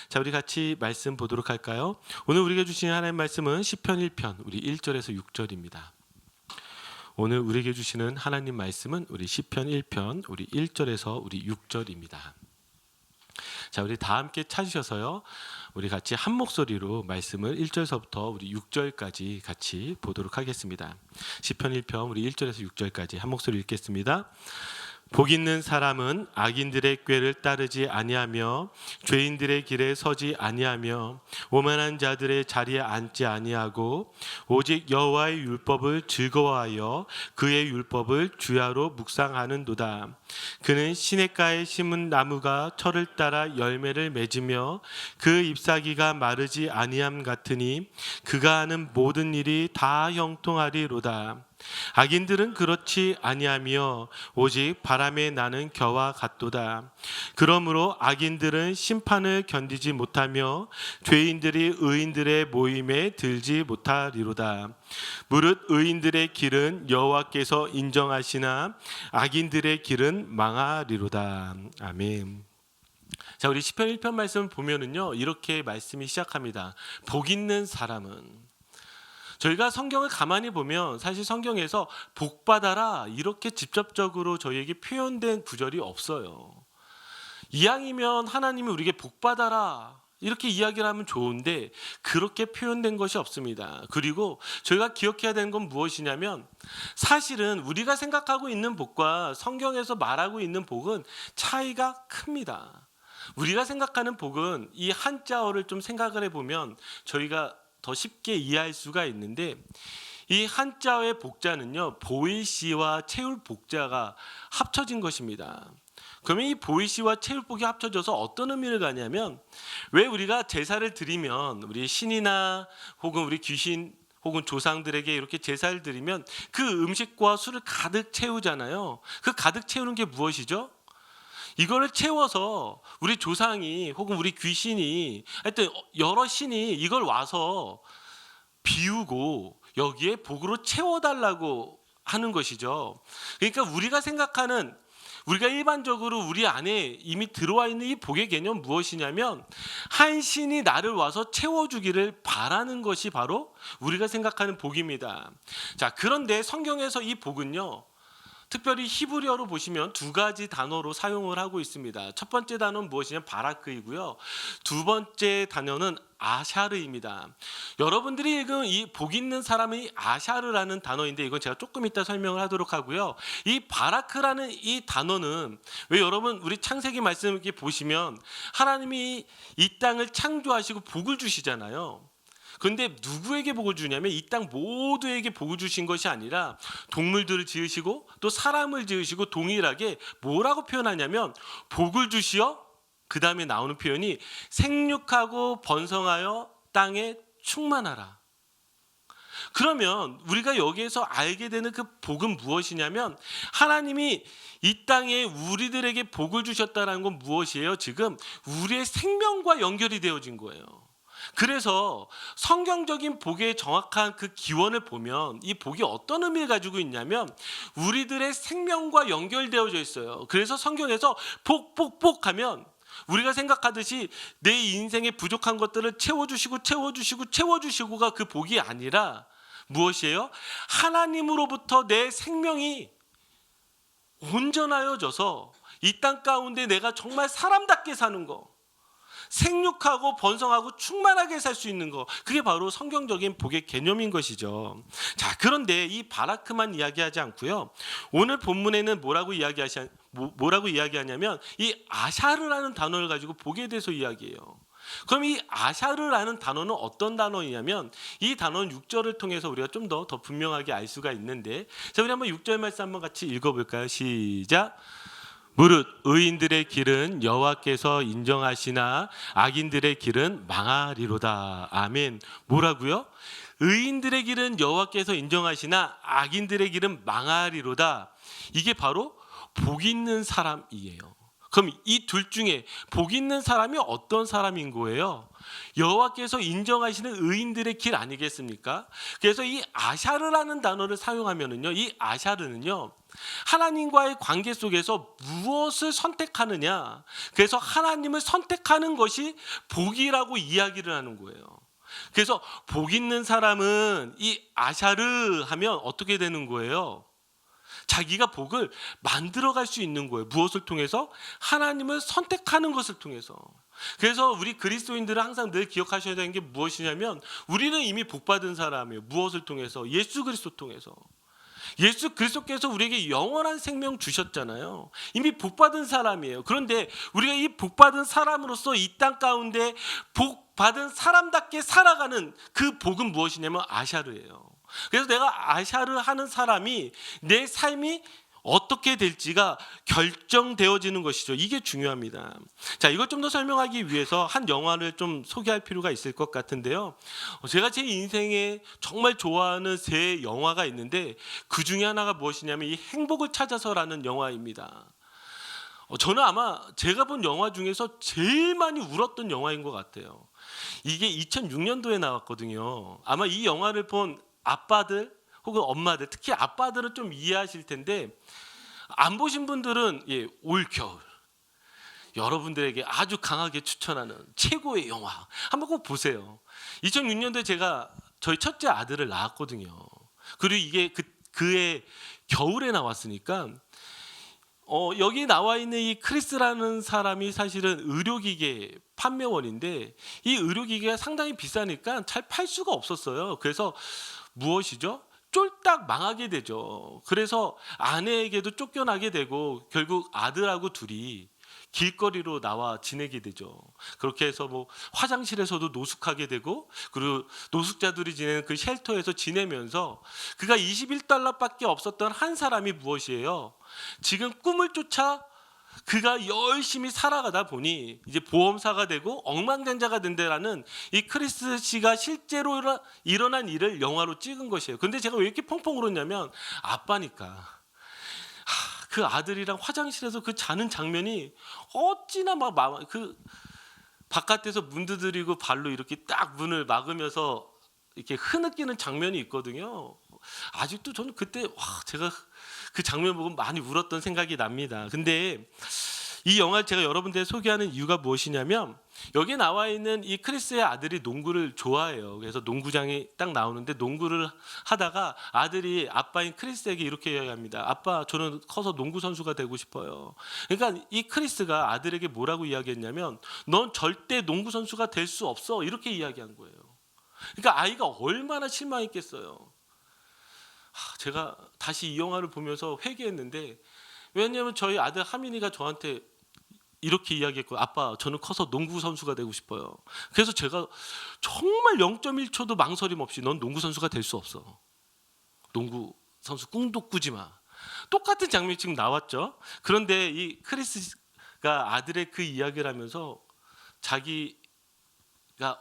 자, 우리 같이 말씀 보도록 할까요? 오늘 우리에게 주신 하나님 말씀은 시편 1편 우리 1절에서 6절입니다. 오늘 우리에게 주시는 하나님 말씀은 우리 시편 1편 우리 1절에서 우리 6절입니다. 자, 우리 다 함께 찾으셔서요, 우리 같이 한 목소리로 말씀을 1절서부터 우리 6절까지 같이 보도록 하겠습니다. 시편 1편 우리 1절에서 6절까지 한 목소리 읽겠습니다. 복 있는 사람은 악인들의 꾀를 따르지 아니하며 죄인들의 길에 서지 아니하며 오만한 자들의 자리에 앉지 아니하고 오직 여호와의 율법을 즐거워하여 그의 율법을 주야로 묵상하는도다. 그는 시냇가에 심은 나무가 철을 따라 열매를 맺으며 그 잎사귀가 마르지 아니함 같으니 그가 하는 모든 일이 다 형통하리로다. 악인들은 그렇지 아니하며 오직 바람에 나는 겨와 같도다. 그러므로 악인들은 심판을 견디지 못하며 죄인들이 의인들의 모임에 들지 못하리로다. 무릇 의인들의 길은 여호와께서 인정하시나 악인들의 길은 망하리로다. 아멘. 자, 우리 시편 1편 말씀 보면은요, 이렇게 말씀이 시작합니다. 복 있는 사람은, 저희가 성경을 가만히 보면 사실 성경에서 복 받아라 이렇게 직접적으로 저희에게 표현된 구절이 없어요. 이왕이면 하나님이 우리에게 복 받아라 이렇게 이야기를 하면 좋은데 그렇게 표현된 것이 없습니다. 그리고 저희가 기억해야 되는 건 무엇이냐면, 사실은 우리가 생각하고 있는 복과 성경에서 말하고 있는 복은 차이가 큽니다. 우리가 생각하는 복은 이 한자어를 좀 생각을 해보면 저희가 더 쉽게 이해할 수가 있는데, 이 한자어의 복자는요, 보이시와 채울복자가 합쳐진 것입니다. 그러면 이 보이시와 채울복이 합쳐져서 어떤 의미를 가냐면, 왜 우리가 제사를 드리면 우리 신이나 혹은 우리 귀신 혹은 조상들에게 이렇게 제사를 드리면 그 음식과 술을 가득 채우잖아요. 그 가득 채우는 게 무엇이죠? 이거를 채워서 우리 조상이 혹은 우리 귀신이, 하여튼 여러 신이 이걸 와서 비우고 여기에 복으로 채워달라고 하는 것이죠. 그러니까 우리가 생각하는, 우리가 일반적으로 우리 안에 이미 들어와 있는 이 복의 개념 무엇이냐면, 한 신이 나를 와서 채워주기를 바라는 것이 바로 우리가 생각하는 복입니다. 자, 그런데 성경에서 이 복은요, 특별히 히브리어로 보시면 두 가지 단어로 사용을 하고 있습니다. 첫 번째 단어는 무엇이냐면 바라크이고요. 두 번째 단어는 아샤르입니다. 여러분들이 읽은 이 복 있는 사람이 아샤르라는 단어인데, 이건 제가 조금 이따 설명을 하도록 하고요. 이 바라크라는 이 단어는, 왜 여러분 우리 창세기 말씀 이렇게 보시면 하나님이 이 땅을 창조하시고 복을 주시잖아요. 그런데 누구에게 복을 주냐면 이 땅 모두에게 복을 주신 것이 아니라 동물들을 지으시고 또 사람을 지으시고 동일하게 뭐라고 표현하냐면 복을 주시어, 그 다음에 나오는 표현이 생육하고 번성하여 땅에 충만하라. 그러면 우리가 여기에서 알게 되는 그 복은 무엇이냐면, 하나님이 이 땅에 우리들에게 복을 주셨다는 건 무엇이에요? 지금 우리의 생명과 연결이 되어진 거예요. 그래서 성경적인 복의 정확한 그 기원을 보면 이 복이 어떤 의미를 가지고 있냐면 우리들의 생명과 연결되어져 있어요. 그래서 성경에서 복 하면 우리가 생각하듯이 내 인생에 부족한 것들을 채워주시고가 그 복이 아니라 무엇이에요? 하나님으로부터 내 생명이 온전하여져서 이 땅 가운데 내가 정말 사람답게 사는 거, 생육하고 번성하고 충만하게 살 수 있는 거, 그게 바로 성경적인 복의 개념인 것이죠. 자, 그런데 이 바라크만 이야기하지 않고요, 오늘 본문에는 뭐라고 이야기하냐면 이 아샤르라는 단어를 가지고 복에 대해서 이야기해요. 그럼 이 아샤르라는 단어는 어떤 단어이냐면, 이 단어는 6절을 통해서 우리가 좀 더 분명하게 알 수가 있는데, 자, 우리 한번 6절 말씀 한번 같이 읽어볼까요? 시작. 무릇 의인들의 길은 여호와께서 인정하시나 악인들의 길은 망하리로다. 아멘. 뭐라고요? 의인들의 길은 여호와께서 인정하시나 악인들의 길은 망하리로다. 이게 바로 복 있는 사람이에요. 그럼 이 둘 중에 복 있는 사람이 어떤 사람인 거예요? 여호와께서 인정하시는 의인들의 길 아니겠습니까? 그래서 이 아샤르라는 단어를 사용하면은요, 이 아샤르는요, 하나님과의 관계 속에서 무엇을 선택하느냐. 그래서 하나님을 선택하는 것이 복이라고 이야기를 하는 거예요. 그래서 복 있는 사람은 이 아샤르 하면 어떻게 되는 거예요? 자기가 복을 만들어갈 수 있는 거예요. 무엇을 통해서? 하나님을 선택하는 것을 통해서. 그래서 우리 그리스도인들은 항상 늘 기억하셔야 되는 게 무엇이냐면 우리는 이미 복받은 사람이에요. 무엇을 통해서? 예수 그리스도 통해서. 예수 그리스도께서 우리에게 영원한 생명 주셨잖아요. 이미 복받은 사람이에요. 그런데 우리가 이 복받은 사람으로서 이 땅 가운데 복받은 사람답게 살아가는 그 복은 무엇이냐면 아샤르예요. 그래서 내가 아샤르 하는 사람이 내 삶이 어떻게 될지가 결정되어지는 것이죠. 이게 중요합니다. 자, 이걸 좀 더 설명하기 위해서 한 영화를 좀 소개할 필요가 있을 것 같은데요. 제가 제 인생에 정말 좋아하는 세 영화가 있는데 그 중에 하나가 무엇이냐면 이 행복을 찾아서라는 영화입니다. 저는 아마 제가 본 영화 중에서 제일 많이 울었던 영화인 것 같아요. 이게 2006년도에 나왔거든요. 아마 이 영화를 본 아빠들 혹은 엄마들, 특히 아빠들은 좀 이해하실 텐데 안 보신 분들은 올겨울 여러분들에게 아주 강하게 추천하는 최고의 영화 한번 꼭 보세요. 2006년도에 제가 저희 첫째 아들을 낳았거든요. 그리고 이게 그해 겨울에 나왔으니까 여기 나와 있는 이 크리스라는 사람이 사실은 의료기계 판매원인데 이 의료기계가 상당히 비싸니까 잘 팔 수가 없었어요. 그래서 무엇이죠? 쫄딱 망하게 되죠. 그래서 아내에게도 쫓겨나게 되고 결국 아들하고 둘이 길거리로 나와 지내게 되죠. 그렇게 해서 뭐 화장실에서도 노숙하게 되고 그리고 노숙자들이 지내는 그 쉘터에서 지내면서 그가 $21밖에 없었던 한 사람이 무엇이에요? 지금 꿈을 쫓아 그가 열심히 살아가다 보니 이제 보험사가 되고 억만장자가 된다라는 이 크리스 씨가 실제로 일어난 일을 영화로 찍은 것이에요. 근데 제가 왜 이렇게 펑펑 울었냐면 아빠니까 그 아들이랑 화장실에서 그 자는 장면이 어찌나 막 그 바깥에서 문 두드리고 발로 이렇게 딱 문을 막으면서 이렇게 흐느끼는 장면이 있거든요. 아직도 저는 그때 제가 그 장면 보고 많이 울었던 생각이 납니다. 근데 이 영화를 제가 여러분들에게 소개하는 이유가 무엇이냐면 여기에 나와 있는 이 크리스의 아들이 농구를 좋아해요. 그래서 농구장에 딱 나오는데 농구를 하다가 아들이 아빠인 크리스에게 이렇게 이야기합니다. 아빠, 저는 커서 농구 선수가 되고 싶어요. 그러니까 이 크리스가 아들에게 뭐라고 이야기했냐면 넌 절대 농구 선수가 될 수 없어. 이렇게 이야기한 거예요. 그러니까 아이가 얼마나 실망했겠어요. 제가 다시 이 영화를 보면서 회개했는데 왜냐하면 저희 아들 하민이가 저한테 이렇게 이야기했고 아빠 저는 커서 농구 선수가 되고 싶어요. 그래서 제가 정말 0.1초도 망설임 없이 넌 농구 선수가 될 수 없어. 농구 선수 꿈도 꾸지 마. 똑같은 장면이 지금 나왔죠. 그런데 이 크리스가 아들의 그 이야기를 하면서 자기가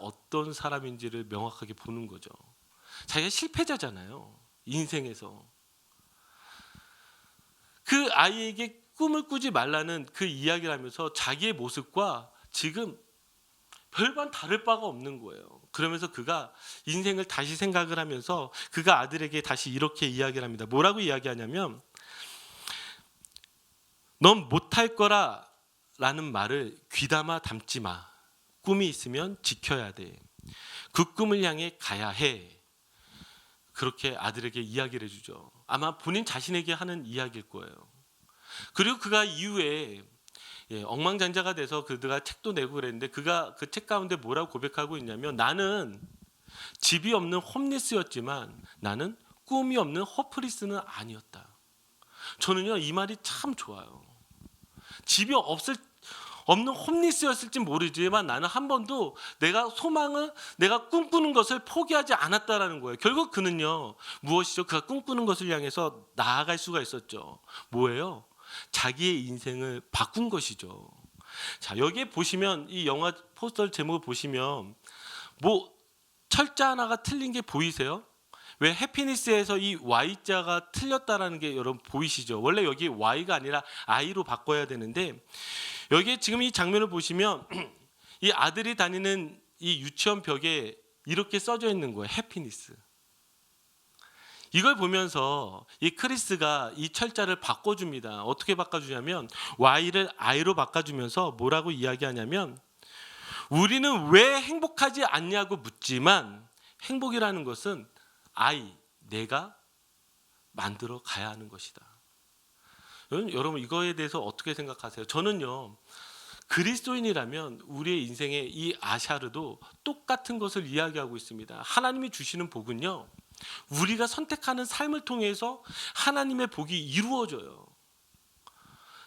어떤 사람인지를 명확하게 보는 거죠. 자기가 실패자잖아요. 인생에서. 그 아이에게 꿈을 꾸지 말라는 그 이야기를 하면서 자기의 모습과 지금 별반 다를 바가 없는 거예요. 그러면서 그가 인생을 다시 생각을 하면서 그가 아들에게 다시 이렇게 이야기를 합니다. 뭐라고 이야기하냐면 넌 못할 거라 라는 말을 귀담아 담지 마. 꿈이 있으면 지켜야 돼. 그 꿈을 향해 가야 해. 그렇게 아들에게 이야기를 해주죠. 아마 본인 자신에게 하는 이야기일 거예요. 그리고 그가 이후에 억만장자가 돼서 그가 책도 내고 그랬는데 그가 그 책 가운데 뭐라고 고백하고 있냐면 나는 집이 없는 홈리스였지만 나는 꿈이 없는 허플리스는 아니었다. 저는요 이 말이 참 좋아요. 집이 없는 홈리스였을지 모르지만 나는 한 번도 내가 꿈꾸는 것을 포기하지 않았다라는 거예요. 결국 그는요 무엇이죠? 그가 꿈꾸는 것을 향해서 나아갈 수가 있었죠. 뭐예요? 자기의 인생을 바꾼 것이죠. 자, 여기에 보시면 이 영화 포스터 제목을 보시면 뭐 철자 하나가 틀린 게 보이세요? 왜 해피니스에서 이 Y자가 틀렸다라는 게 여러분 보이시죠? 원래 여기 Y가 아니라 I로 바꿔야 되는데 여기에 지금 이 장면을 보시면 이 아들이 다니는 이 유치원 벽에 이렇게 써져 있는 거예요. 해피니스. 이걸 보면서 이 크리스가 이 철자를 바꿔줍니다. 어떻게 바꿔주냐면 Y를 I로 바꿔주면서 뭐라고 이야기하냐면 우리는 왜 행복하지 않냐고 묻지만 행복이라는 것은 I, 내가 만들어 가야 하는 것이다. 여러분 이거에 대해서 어떻게 생각하세요? 저는요, 그리스도인이라면 우리의 인생의 이 아샤르도 똑같은 것을 이야기하고 있습니다. 하나님이 주시는 복은요, 우리가 선택하는 삶을 통해서 하나님의 복이 이루어져요.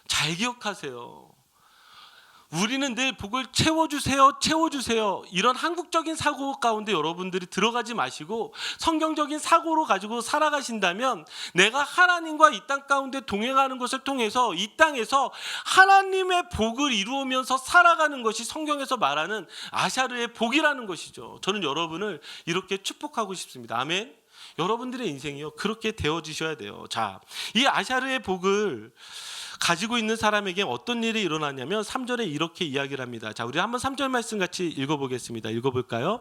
잘 기억하세요. 우리는 늘 복을 채워주세요, 채워주세요. 이런 한국적인 사고 가운데 여러분들이 들어가지 마시고 성경적인 사고로 가지고 살아가신다면 내가 하나님과 이 땅 가운데 동행하는 것을 통해서 이 땅에서 하나님의 복을 이루면서 살아가는 것이 성경에서 말하는 아샤르의 복이라는 것이죠. 저는 여러분을 이렇게 축복하고 싶습니다. 아멘. 여러분들의 인생이요, 그렇게 되어지셔야 돼요. 자, 이 아샤르의 복을 가지고 있는 사람에게 어떤 일이 일어나냐면 3절에 이렇게 이야기를 합니다. 자, 우리 한번 3절 말씀 같이 읽어보겠습니다. 읽어볼까요?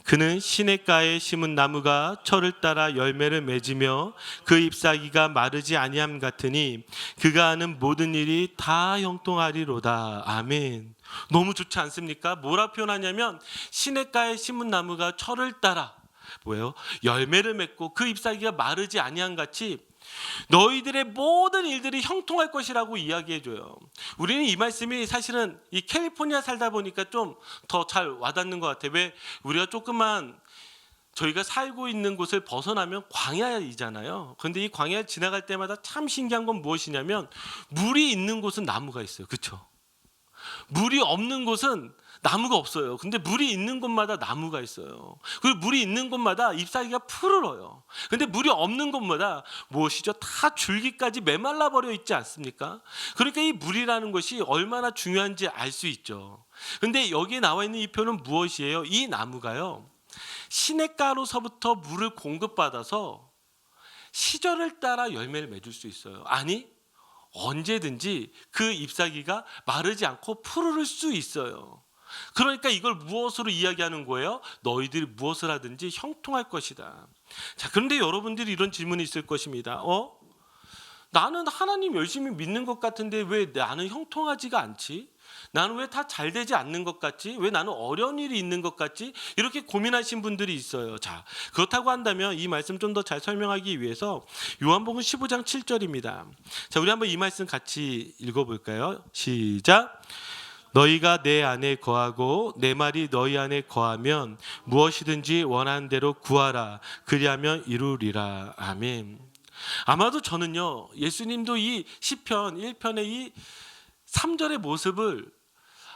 그는 시냇가에 심은 나무가 철을 따라 열매를 맺으며 그 잎사귀가 마르지 아니함 같으니 그가 하는 모든 일이 다 형통하리로다. 아멘. 너무 좋지 않습니까? 뭐라 표현하냐면 시냇가에 심은 나무가 철을 따라 뭐예요? 열매를 맺고 그 잎사귀가 마르지 아니함 같이 너희들의 모든 일들이 형통할 것이라고 이야기해줘요. 우리는 이 말씀이 사실은 이 캘리포니아 살다 보니까 좀 더 잘 와닿는 것 같아요. 왜? 우리가 조금만 저희가 살고 있는 곳을 벗어나면 광야이잖아요. 그런데 이 광야를 지나갈 때마다 참 신기한 건 무엇이냐면 물이 있는 곳은 나무가 있어요. 그렇죠? 물이 없는 곳은 나무가 없어요. 근데 물이 있는 곳마다 나무가 있어요. 그리고 물이 있는 곳마다 잎사귀가 푸르러요. 근데 물이 없는 곳마다 무엇이죠? 다 줄기까지 메말라 버려 있지 않습니까? 그러니까 이 물이라는 것이 얼마나 중요한지 알 수 있죠. 근데 여기에 나와 있는 이 표는 무엇이에요? 이 나무가요, 시냇가로서부터 물을 공급받아서 시절을 따라 열매를 맺을 수 있어요. 아니, 언제든지 그 잎사귀가 마르지 않고 푸르를 수 있어요. 그러니까 이걸 무엇으로 이야기하는 거예요? 너희들이 무엇을 하든지 형통할 것이다. 자, 그런데 여러분들이 이런 질문이 있을 것입니다. 나는 하나님 열심히 믿는 것 같은데 왜 나는 형통하지가 않지? 나는 왜 다 잘 되지 않는 것 같지? 왜 나는 어려운 일이 있는 것 같지? 이렇게 고민하신 분들이 있어요. 자, 그렇다고 한다면 이 말씀 좀 더 잘 설명하기 위해서 요한복음 15장 7절입니다. 자, 우리 한번 이 말씀 같이 읽어볼까요? 시작. 너희가 내 안에 거하고 내 말이 너희 안에 거하면 무엇이든지 원하는 대로 구하라. 그리하면 이루리라. 아멘. 아마도 저는요, 예수님도 이 시편 1편의 이 3절의 모습을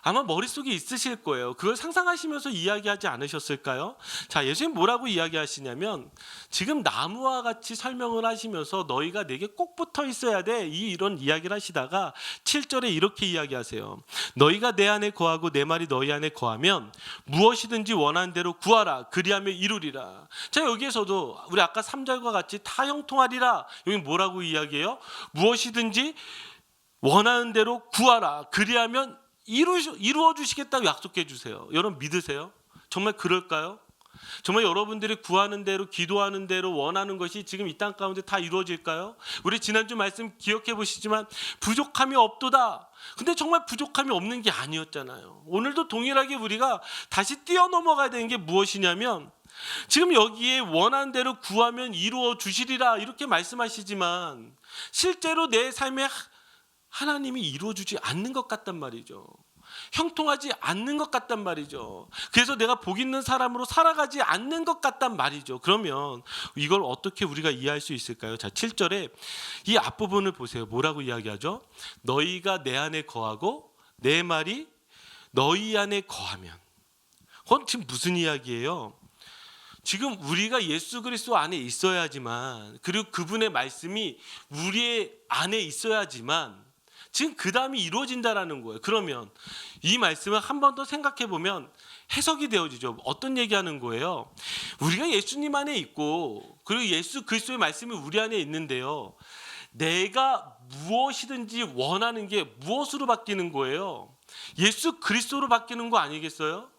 아마 머릿속에 있으실 거예요. 그걸 상상하시면서 이야기하지 않으셨을까요? 자, 예수님 뭐라고 이야기하시냐면 지금 나무와 같이 설명을 하시면서 너희가 내게 꼭 붙어 있어야 돼, 이런 이야기를 하시다가 7절에 이렇게 이야기하세요. 너희가 내 안에 거하고 내 말이 너희 안에 거하면 무엇이든지 원하는 대로 구하라. 그리하면 이루리라. 자, 여기에서도 우리 아까 3절과 같이 다 형통하리라. 여기 뭐라고 이야기해요? 무엇이든지 원하는 대로 구하라. 그리하면 이루어 주시겠다고 약속해 주세요. 여러분 믿으세요? 정말 그럴까요? 정말 여러분들이 구하는 대로, 기도하는 대로 원하는 것이 지금 이 땅 가운데 다 이루어질까요? 우리 지난주 말씀 기억해 보시지만 부족함이 없도다. 근데 정말 부족함이 없는 게 아니었잖아요. 오늘도 동일하게 우리가 다시 뛰어넘어가야 되는 게 무엇이냐면 지금 여기에 원하는 대로 구하면 이루어 주시리라 이렇게 말씀하시지만 실제로 내 삶에 하나님이 이루어주지 않는 것 같단 말이죠. 형통하지 않는 것 같단 말이죠. 그래서 내가 복 있는 사람으로 살아가지 않는 것 같단 말이죠. 그러면 이걸 어떻게 우리가 이해할 수 있을까요? 자, 7절에 이 앞부분을 보세요. 뭐라고 이야기하죠? 너희가 내 안에 거하고 내 말이 너희 안에 거하면. 그건 지금 무슨 이야기예요? 지금 우리가 예수 그리스도 안에 있어야지만, 그리고 그분의 말씀이 우리의 안에 있어야지만 지금 그 다음이 이루어진다라는 거예요. 그러면 이 말씀을 한 번 더 생각해 보면 해석이 되어지죠. 어떤 얘기하는 거예요? 우리가 예수님 안에 있고 그리고 예수 그리스도의 말씀이 우리 안에 있는데요, 내가 무엇이든지 원하는 게 무엇으로 바뀌는 거예요? 예수 그리스도로 바뀌는 거 아니겠어요?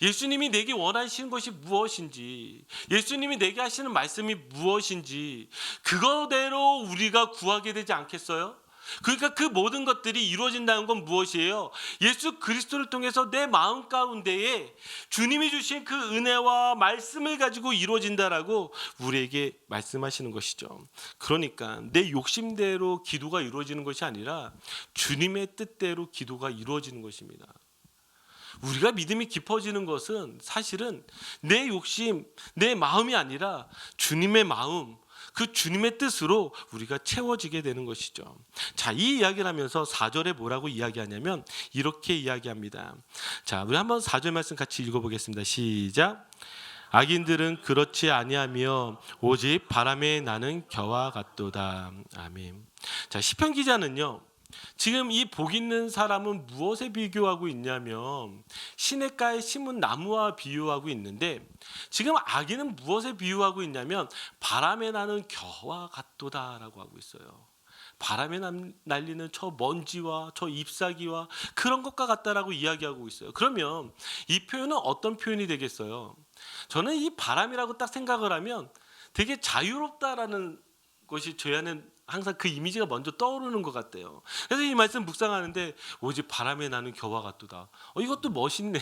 예수님이 내게 원하시는 것이 무엇인지, 예수님이 내게 하시는 말씀이 무엇인지 그거대로 우리가 구하게 되지 않겠어요? 그러니까 그 모든 것들이 이루어진다는 건 무엇이에요? 예수 그리스도를 통해서 내 마음 가운데에 주님이 주신 그 은혜와 말씀을 가지고 이루어진다라고 우리에게 말씀하시는 것이죠. 그러니까 내 욕심대로 기도가 이루어지는 것이 아니라 주님의 뜻대로 기도가 이루어지는 것입니다. 우리가 믿음이 깊어지는 것은 사실은 내 욕심, 내 마음이 아니라 주님의 마음, 그 주님의 뜻으로 우리가 채워지게 되는 것이죠. 자, 이 이야기를 하면서 4절에 뭐라고 이야기하냐면 이렇게 이야기합니다. 자, 우리 한번 4절 말씀 같이 읽어보겠습니다. 시작. 악인들은 그렇지 아니하며 오직 바람에 나는 겨와 같도다. 아멘. 자, 시편 기자는요, 지금 이 복 있는 사람은 무엇에 비교하고 있냐면 시냇가에 심은 나무와 비유하고 있는데, 지금 악인은 무엇에 비유하고 있냐면 바람에 나는 겨와 같도다라고 하고 있어요. 바람에 날리는 저 먼지와 저 잎사귀와 그런 것과 같다라고 이야기하고 있어요. 그러면 이 표현은 어떤 표현이 되겠어요? 저는 이 바람이라고 딱 생각을 하면 되게 자유롭다라는 것이 저희 안에 항상 그 이미지가 먼저 떠오르는 것 같아요. 그래서 이 말씀 묵상하는데 오직 바람에 나는 겨와 같도다. 이것도 멋있네.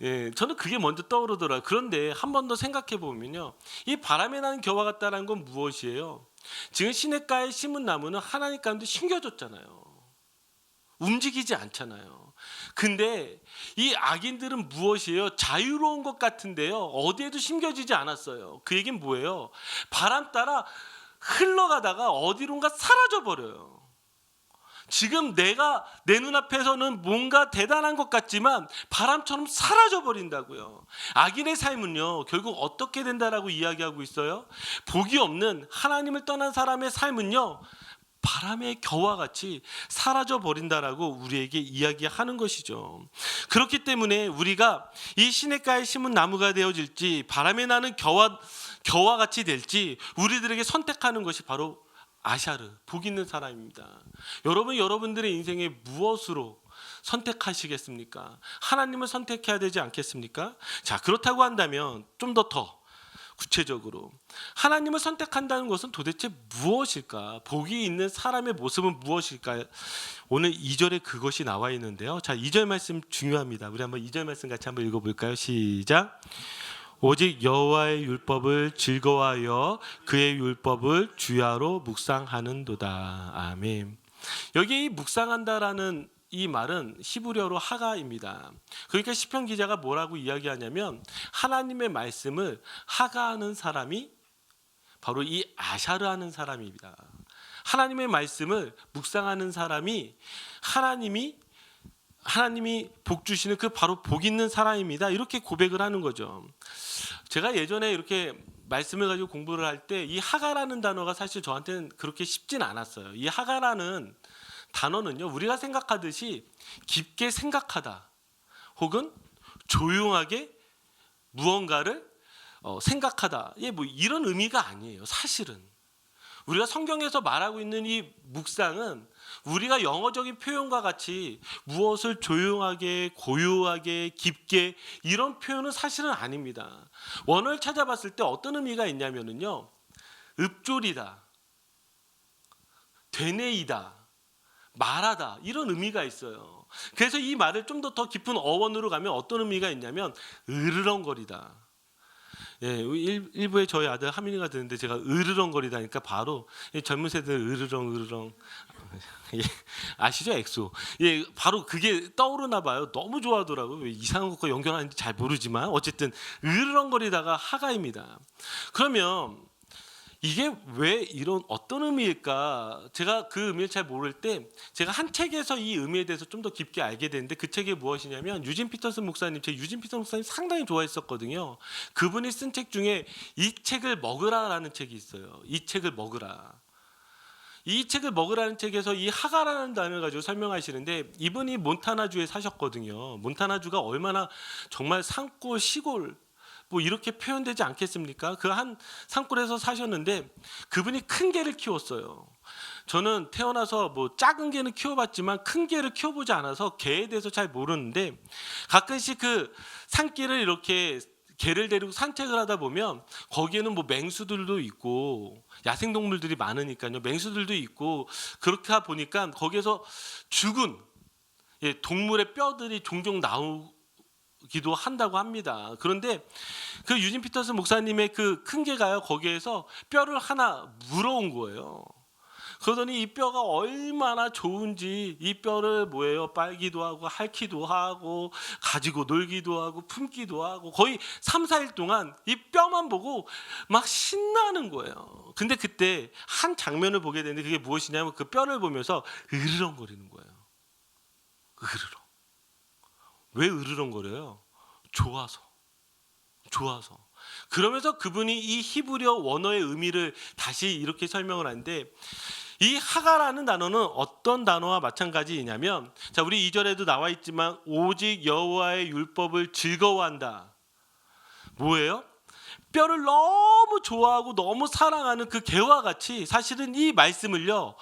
예, 저는 그게 먼저 떠오르더라고요. 그런데 한 번 더 생각해 보면요, 이 바람에 나는 겨와 같다라는 건 무엇이에요? 지금 시냇가에 심은 나무는 하나님 가운데 심겨졌잖아요. 움직이지 않잖아요. 근데 이 악인들은 무엇이에요? 자유로운 것 같은데요, 어디에도 심겨지지 않았어요. 그 얘기는 뭐예요? 바람 따라 흘러가다가 어디론가 사라져버려요. 지금 내 눈앞에서는 뭔가 대단한 것 같지만 바람처럼 사라져버린다고요. 악인의 삶은요, 결국 어떻게 된다라고 이야기하고 있어요? 복이 없는 하나님을 떠난 사람의 삶은요, 바람의 겨와 같이 사라져버린다라고 우리에게 이야기하는 것이죠. 그렇기 때문에 우리가 이 시냇가에 심은 나무가 되어질지 바람에 나는 겨와 같이 될지 우리들에게 선택하는 것이 바로 아샤르, 복 있는 사람입니다. 여러분들의 인생에 무엇으로 선택하시겠습니까? 하나님을 선택해야 되지 않겠습니까? 자, 그렇다고 한다면 좀 더 구체적으로 하나님을 선택한다는 것은 도대체 무엇일까? 복이 있는 사람의 모습은 무엇일까? 오늘 2절에 그것이 나와 있는데요. 자, 2절 말씀 중요합니다. 우리 한번 2절 말씀 같이 한번 읽어볼까요? 시작. 오직 여호와의 율법을 즐거워하여 그의 율법을 주야로 묵상하는도다. 아멘. 여기 묵상한다라는 이 말은 히브리어로 하가입니다. 그러니까 시편 기자가 뭐라고 이야기하냐면 하나님의 말씀을 하가하는 사람이 바로 이 아샤르하는 사람입니다. 하나님의 말씀을 묵상하는 사람이 하나님이 복 주시는 그 바로 복 있는 사람입니다. 이렇게 고백을 하는 거죠. 제가 예전에 이렇게 말씀을 가지고 공부를 할 때 이 하가라는 단어가 사실 저한테는 그렇게 쉽진 않았어요. 이 하가라는 단어는요, 우리가 생각하듯이 깊게 생각하다 혹은 조용하게 무언가를 생각하다, 뭐 이런 의미가 아니에요. 사실은 우리가 성경에서 말하고 있는 이 묵상은 우리가 영어적인 표현과 같이 무엇을 조용하게, 고요하게, 깊게 이런 표현은 사실은 아닙니다. 원어를 찾아봤을 때 어떤 의미가 있냐면요, 읊조리다, 되뇌이다, 말하다, 이런 의미가 있어요. 그래서 이 말을 좀 더 깊은 어원으로 가면 어떤 의미가 있냐면 으르렁거리다. 예, 일부에 저희 아들 하민이가 듣는데 제가 으르렁거리다니까 바로 젊은 세대들 으르렁 예, 아시죠? 엑소. 예, 바로 그게 떠오르나 봐요. 너무 좋아하더라고요. 왜 이상한 것과 연결하는지 잘 모르지만 어쨌든 으르렁거리다가 하가입니다. 그러면 이게 왜 이런 어떤 의미일까? 제가 그 의미를 잘 모를 때 제가 한 책에서 이 의미에 대해서 좀 더 깊게 알게 됐는데, 그 책이 무엇이냐면 유진 피터슨 목사님, 제가 유진 피터슨 목사님 상당히 좋아했었거든요. 그분이 쓴 책 중에 이 책을 먹으라라는 책이 있어요. 이 책을 먹으라. 이 책을 먹으라는 책에서 이 하가라는 단어를 가지고 설명하시는데, 이분이 몬타나주에 사셨거든요. 몬타나주가 얼마나 정말 산골 시골 뭐 이렇게 표현되지 않겠습니까? 그 한 산골에서 사셨는데 그분이 큰 개를 키웠어요. 저는 태어나서 뭐 작은 개는 키워봤지만 큰 개를 키워보지 않아서 개에 대해서 잘 모르는데, 가끔씩 그 산길을 이렇게 개를 데리고 산책을 하다 보면 거기에는 뭐 맹수들도 있고 야생동물들이 많으니까요. 맹수들도 있고, 그렇게 보니까 거기에서 죽은 동물의 뼈들이 종종 나오기도 한다고 합니다. 그런데 그 유진 피터슨 목사님의 그 큰 개가요, 거기에서 뼈를 하나 물어온 거예요. 그러더니 이 뼈가 얼마나 좋은지, 이 뼈를 빨기도 하고 핥기도 하고 가지고 놀기도 하고 품기도 하고, 거의 3, 4일 동안 이 뼈만 보고 막 신나는 거예요. 근데 그때 한 장면을 보게 되는데, 그게 무엇이냐면 그 뼈를 보면서 으르렁거리는 거예요. 으르렁. 왜 으르렁거려요? 좋아서. 그러면서 그분이 이 히브리어 원어의 의미를 다시 이렇게 설명을 하는데, 이 하가라는 단어는 어떤 단어와 마찬가지이냐면, 자, 우리 2절에도 나와 있지만 오직 여호와의 율법을 즐거워한다. 뭐예요? 뼈를 너무 좋아하고 너무 사랑하는 그 개와 같이 사실은 이 말씀을요,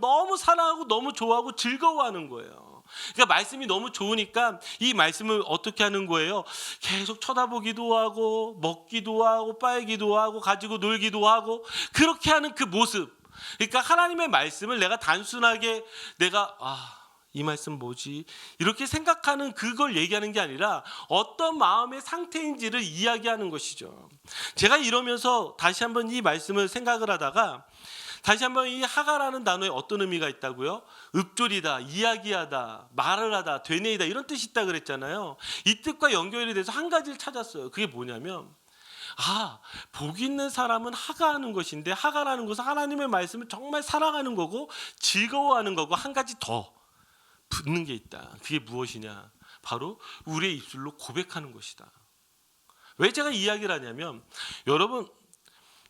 너무 사랑하고 너무 좋아하고 즐거워하는 거예요. 그러니까 말씀이 너무 좋으니까 이 말씀을 어떻게 하는 거예요? 계속 쳐다보기도 하고 먹기도 하고 빨기도 하고 가지고 놀기도 하고, 그렇게 하는 그 모습. 그러니까 하나님의 말씀을 내가 단순하게 이 말씀 뭐지? 이렇게 생각하는 그걸 얘기하는 게 아니라 어떤 마음의 상태인지를 이야기하는 것이죠. 제가 이러면서 다시 한번 이 말씀을 생각을 하다가 다시 한번 이 하가라는 단어에 어떤 의미가 있다고요? 읊조리다, 이야기하다, 말을 하다, 되뇌이다, 이런 뜻이 있다 그랬잖아요. 이 뜻과 연결이 돼서 한 가지를 찾았어요. 그게 뭐냐면, 복 있는 사람은 하가하는 것인데, 하가라는 것은 하나님의 말씀을 정말 사랑하는 거고 즐거워하는 거고, 한 가지 더 붙는 게 있다. 그게 무엇이냐? 바로 우리의 입술로 고백하는 것이다. 왜 제가 이야기를 하냐면,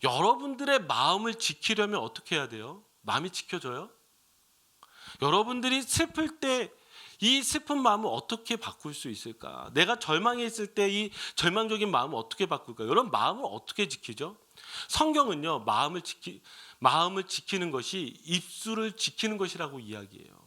여러분들의 마음을 지키려면 어떻게 해야 돼요? 마음이 지켜져요? 여러분들이 슬플 때 이 슬픈 마음을 어떻게 바꿀 수 있을까? 내가 절망에 있을 때 이 절망적인 마음을 어떻게 바꿀까? 여러분, 마음을 어떻게 지키죠? 성경은요, 마음을 지키는 것이 입술을 지키는 것이라고 이야기해요.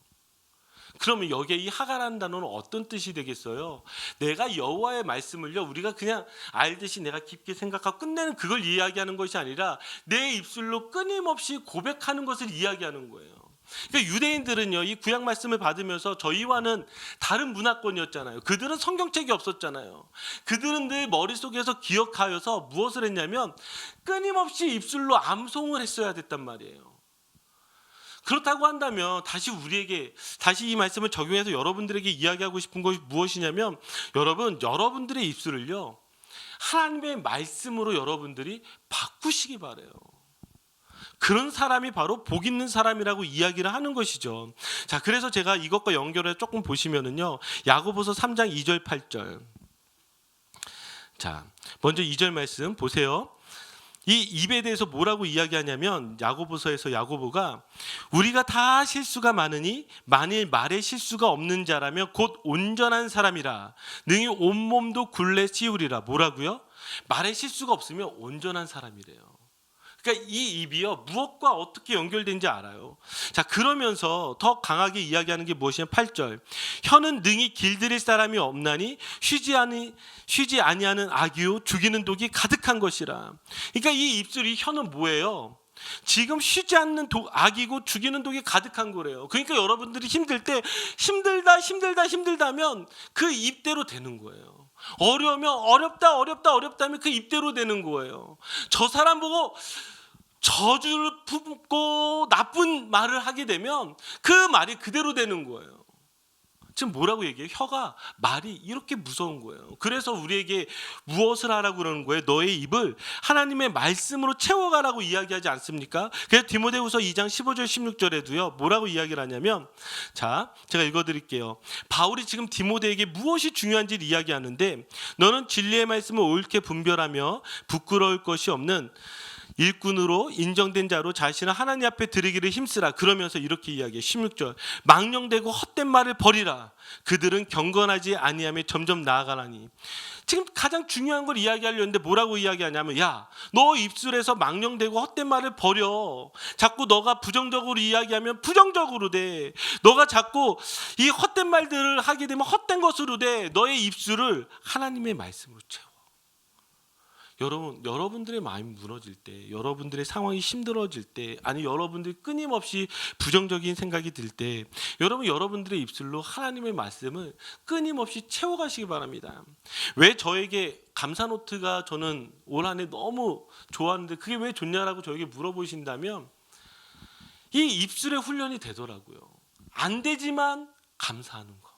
그러면 여기에 이 하가라는 단어는 어떤 뜻이 되겠어요? 내가 여호와의 말씀을요, 우리가 그냥 알듯이 내가 깊게 생각하고 끝내는 그걸 이야기하는 것이 아니라 내 입술로 끊임없이 고백하는 것을 이야기하는 거예요. 그러니까 유대인들은요, 이 구약 말씀을 받으면서 저희와는 다른 문화권이었잖아요. 그들은 성경책이 없었잖아요. 그들은 늘 머릿속에서 기억하여서 무엇을 했냐면 끊임없이 입술로 암송을 했어야 됐단 말이에요. 그렇다고 한다면 다시 이 말씀을 적용해서 여러분들에게 이야기하고 싶은 것이 무엇이냐면, 여러분들의 입술을요, 하나님의 말씀으로 여러분들이 바꾸시기 바라요. 그런 사람이 바로 복 있는 사람이라고 이야기를 하는 것이죠. 자, 그래서 제가 이것과 연결해 조금 보시면은요, 야고보서 3장 2절 8절. 자, 먼저 2절 말씀 보세요. 이 입에 대해서 뭐라고 이야기하냐면, 야고보서에서 야고보가 우리가 다 실수가 많으니 만일 말에 실수가 없는 자라면 곧 온전한 사람이라 능히 온몸도 굴레 씌우리라. 뭐라고요? 말에 실수가 없으면 온전한 사람이래요. 그러니까 이 입이요, 무엇과 어떻게 연결된지 알아요. 자, 그러면서 더 강하게 이야기하는 게 무엇이냐면 8절. 혀는 능히 길들일 사람이 없나니 쉬지 아니하는 악이요 죽이는 독이 가득한 것이라. 그러니까 이 입술이, 혀는 뭐예요? 지금 쉬지 않는 악이고 죽이는 독이 가득한 거래요. 그러니까 여러분들이 힘들 때 힘들다면 그 입대로 되는 거예요. 어려우면 어렵다 하면 그 입대로 되는 거예요. 저 사람 보고 저주를 품고 나쁜 말을 하게 되면 그 말이 그대로 되는 거예요. 지금 뭐라고 얘기해요? 혀가, 말이 이렇게 무서운 거예요. 그래서 우리에게 무엇을 하라고 그러는 거예요? 너의 입을 하나님의 말씀으로 채워가라고 이야기하지 않습니까? 그래서 디모데후서 2장 15절 16절에도요, 뭐라고 이야기를 하냐면, 자, 제가 읽어드릴게요. 바울이 지금 디모데에게 무엇이 중요한지를 이야기하는데, 너는 진리의 말씀을 옳게 분별하며 부끄러울 것이 없는 일꾼으로 인정된 자로 자신을 하나님 앞에 드리기를 힘쓰라. 그러면서 이렇게 이야기해. 16절. 망령되고 헛된 말을 버리라. 그들은 경건하지 아니하며 점점 나아가나니. 지금 가장 중요한 걸 이야기하려는데 뭐라고 이야기하냐면, 야, 너 입술에서 망령되고 헛된 말을 버려. 자꾸 너가 부정적으로 이야기하면 부정적으로 돼. 너가 자꾸 이 헛된 말들을 하게 되면 헛된 것으로 돼. 너의 입술을 하나님의 말씀으로 채워. 여러분들의 마음이 무너질 때, 여러분들의 상황이 힘들어질 때, 아니 여러분들이 끊임없이 부정적인 생각이 들 때, 여러분들의 입술로 하나님의 말씀을 끊임없이 채워가시기 바랍니다. 왜 저에게 감사 노트가 저는 올 한 해 너무 좋았는데 그게 왜 좋냐라고 저에게 물어보신다면, 이 입술의 훈련이 되더라고요. 안 되지만 감사하는 거,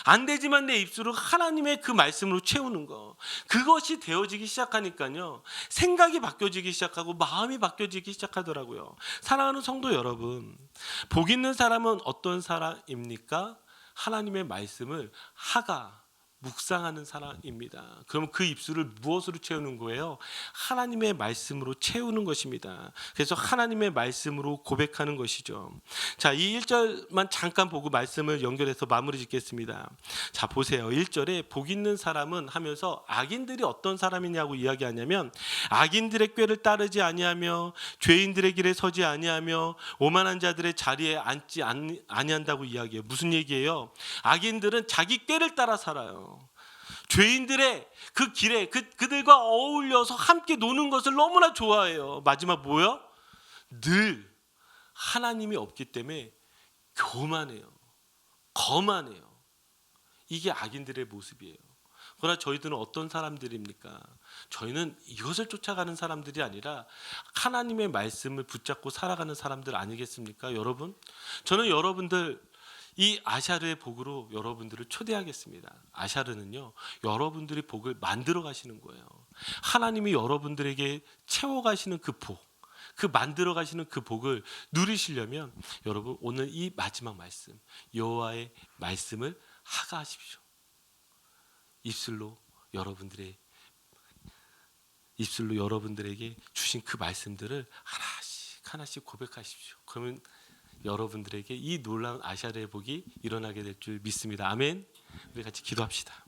안 되지만 내 입술을 하나님의 그 말씀으로 채우는 거, 그것이 되어지기 시작하니까요, 생각이 바뀌어지기 시작하고 마음이 바뀌어지기 시작하더라고요. 사랑하는 성도 여러분, 복 있는 사람은 어떤 사람입니까? 하나님의 말씀을 묵상하는 사람입니다. 그럼 그 입술을 무엇으로 채우는 거예요? 하나님의 말씀으로 채우는 것입니다. 그래서 하나님의 말씀으로 고백하는 것이죠. 자, 이 1절만 잠깐 보고 말씀을 연결해서 마무리 짓겠습니다. 자, 보세요. 1절에 복 있는 사람은 하면서 악인들이 어떤 사람이냐고 이야기하냐면, 악인들의 꾀를 따르지 아니하며 죄인들의 길에 서지 아니하며 오만한 자들의 자리에 앉지 아니한다고 이야기해요. 무슨 얘기예요? 악인들은 자기 꾀를 따라 살아요. 죄인들의 그 길에 그들과 어울려서 함께 노는 것을 너무나 좋아해요. 마지막 뭐요? 늘 하나님이 없기 때문에 교만해요. 거만해요. 이게 악인들의 모습이에요. 그러나 저희들은 어떤 사람들입니까? 저희는 이것을 쫓아가는 사람들이 아니라 하나님의 말씀을 붙잡고 살아가는 사람들 아니겠습니까? 여러분, 저는 여러분들 이 아샤르의 복으로 여러분들을 초대하겠습니다. 아샤르는요, 여러분들이 복을 만들어 가시는 거예요. 하나님이 여러분들에게 채워 가시는 그 복, 그 만들어 가시는 그 복을 누리시려면 여러분, 오늘 이 마지막 말씀, 여호와의 말씀을 하가하십시오. 입술로 여러분들에게 주신 그 말씀들을 하나씩 고백하십시오. 그러면 여러분들에게 이 놀라운 아샤르의 복이 일어나게 될 줄 믿습니다. 아멘. 우리 같이 기도합시다.